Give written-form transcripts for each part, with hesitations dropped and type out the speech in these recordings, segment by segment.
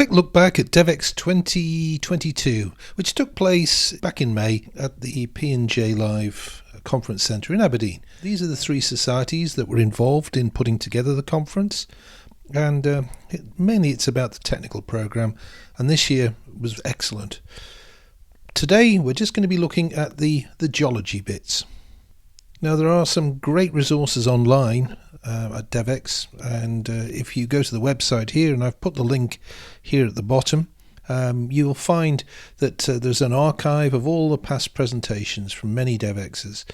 Quick look back at DEVEX 2022, which took place back in May at the P&J Live Conference Centre in Aberdeen. These are the three societies that were involved in putting together the conference, and mainly it's about the technical programme, and this year was excellent. Today we're just going to be looking at the geology bits. Now, there are some great resources online at DEVEX, and if you go to the website here, and I've put the link here at the bottom, you'll find that there's an archive of all the past presentations from many DEVEXs.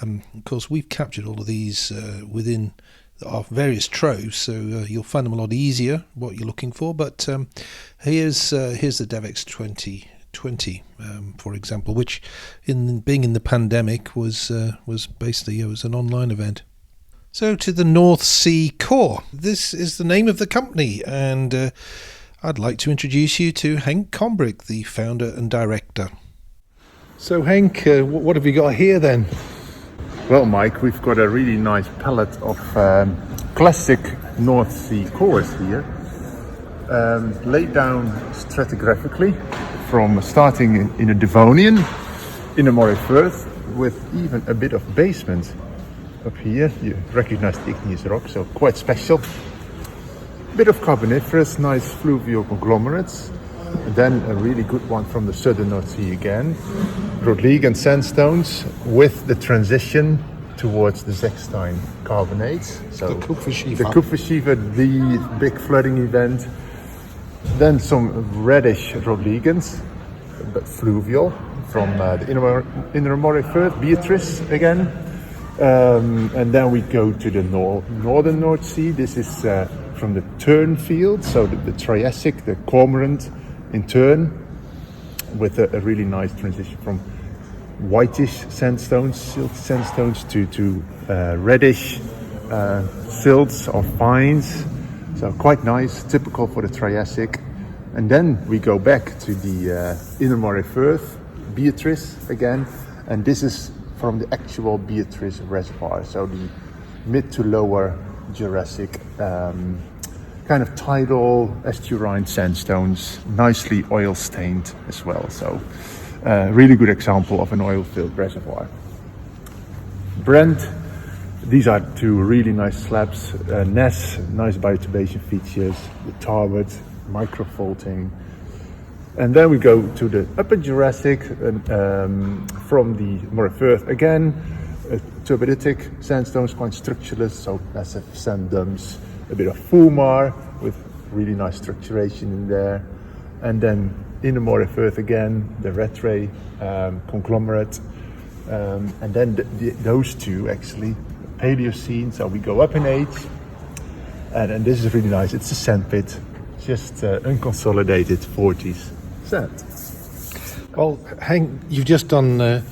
Of course, we've captured all of these within our various troves, so you'll find them a lot easier, what you're looking for. But here's the DEVEX 2020, for example, which, being in the pandemic, was basically it was an online event. So to the North Sea Core. This is the name of the company, and I'd like to introduce you to Henk Combrick, the founder and director. So Henk, what have you got here then? Well, Mike, we've got a really nice palette of classic North Sea cores here, laid down stratigraphically from starting in a Devonian, in a Moray Firth, with even a bit of basement. Up here you recognize the igneous rock, so quite special. Bit of carboniferous, nice fluvial conglomerates, and then a really good one from the southern North Sea again. Rodligan sandstones with the transition towards the Zechstein carbonates. So the Kupferschiefer. The Kupferschiefer, the big flooding event. Then some reddish Rodligans, but fluvial, from the inner Moray Firth, Beatrice again. And then we go to the northern North Sea. This is from the Tern field, so the Triassic, the Cormorant in Tern, with a really nice transition from whitish sandstones, silt sandstones, to reddish silts or fines. So quite nice, typical for the Triassic. And then we go back to the inner Moray Firth, Beatrice again, and this is from the actual Beatrice reservoir, so the mid to lower Jurassic kind of tidal estuarine sandstones, nicely oil stained as well. So really good example of an oil filled reservoir. Brent, these are two really nice slabs. Ness, nice bioturbation features, the Tarbert, microfaulting. And then we go to the upper Jurassic, from the Moray Firth again, turbiditic sandstones, quite structureless, so massive sand dumps, a bit of fulmar with really nice structuration in there. And then in the Moray Firth again, the Rattray conglomerate, and then those two actually, Paleocene, so we go up in age, and this is really nice, it's a sand pit, just unconsolidated 40s sand. Well, Henk, you've just done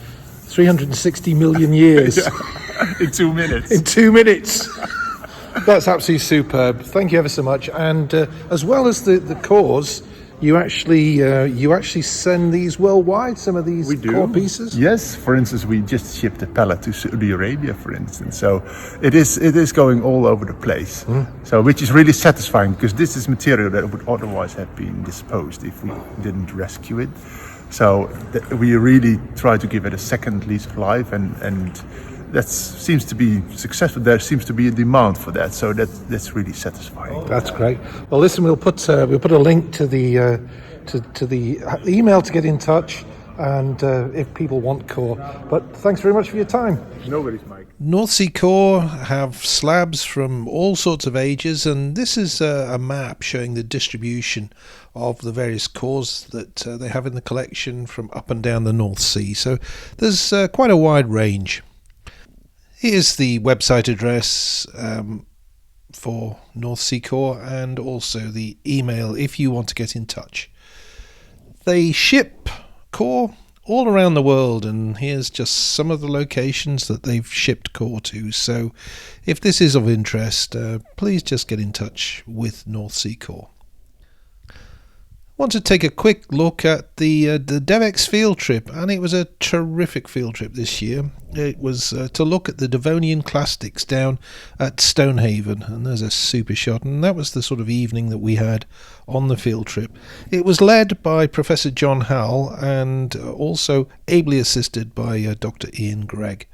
360 million years. In 2 minutes. In 2 minutes. That's absolutely superb. Thank you ever so much. And as well as the cores, you actually send these worldwide, some of these core pieces? Yes, for instance, we just shipped a pallet to Saudi Arabia, for instance. So it is going all over the place. So which is really satisfying, because this is material that would otherwise have been disposed if we didn't rescue it. So we really try to give it a second lease of life, and that seems to be successful. There seems to be a demand for that, so that's really satisfying. That's great. Well, listen, we'll put a link to the email to get in touch, and if people want core. But thanks very much for your time. No worries, Mike. North Sea Core have slabs from all sorts of ages, and this is a map showing the distribution of the various cores that they have in the collection from up and down the North Sea. So there's quite a wide range. Here's the website address for North Sea Core, and also the email if you want to get in touch. They ship core all around the world, and here's just some of the locations that they've shipped core to. So if this is of interest, please just get in touch with North Sea Core. Want to take a quick look at the DEVEX field trip, and it was a terrific field trip this year. It was to look at the Devonian clastics down at Stonehaven, and there's a super shot, and that was the sort of evening that we had on the field trip. It was led by Professor John Howell and also ably assisted by Dr. Iain Greig.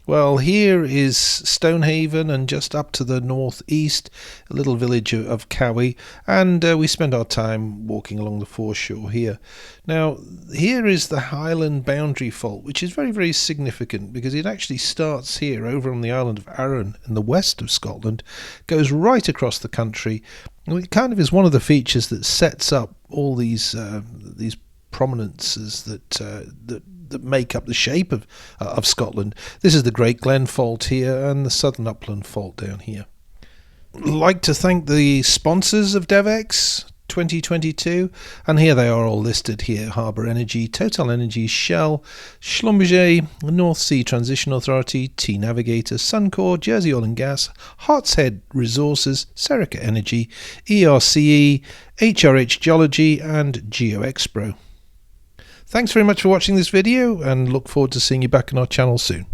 Well, here is Stonehaven, and just up to the northeast, a little village of Cowie, and we spent our time walking along the foreshore here. Now, here is the Highland Boundary Fault, which is very, very significant because it actually starts here over on the island of Arran in the west of Scotland, goes right across the country, and it kind of is one of the features that sets up all these prominences that make up the shape of Scotland. This is the Great Glen Fault here and the Southern Upland Fault down here. I'd like to thank the sponsors of DEVEX 2022, and here they are all listed here: Harbour Energy, Total Energy, Shell, Schlumberger, North Sea Transition Authority, T-Navigator, Suncor, Jersey Oil and Gas, Hartshead Resources, Serica Energy, ERCE, HRH Geology and GeoExpro. Thanks very much for watching this video, and look forward to seeing you back on our channel soon.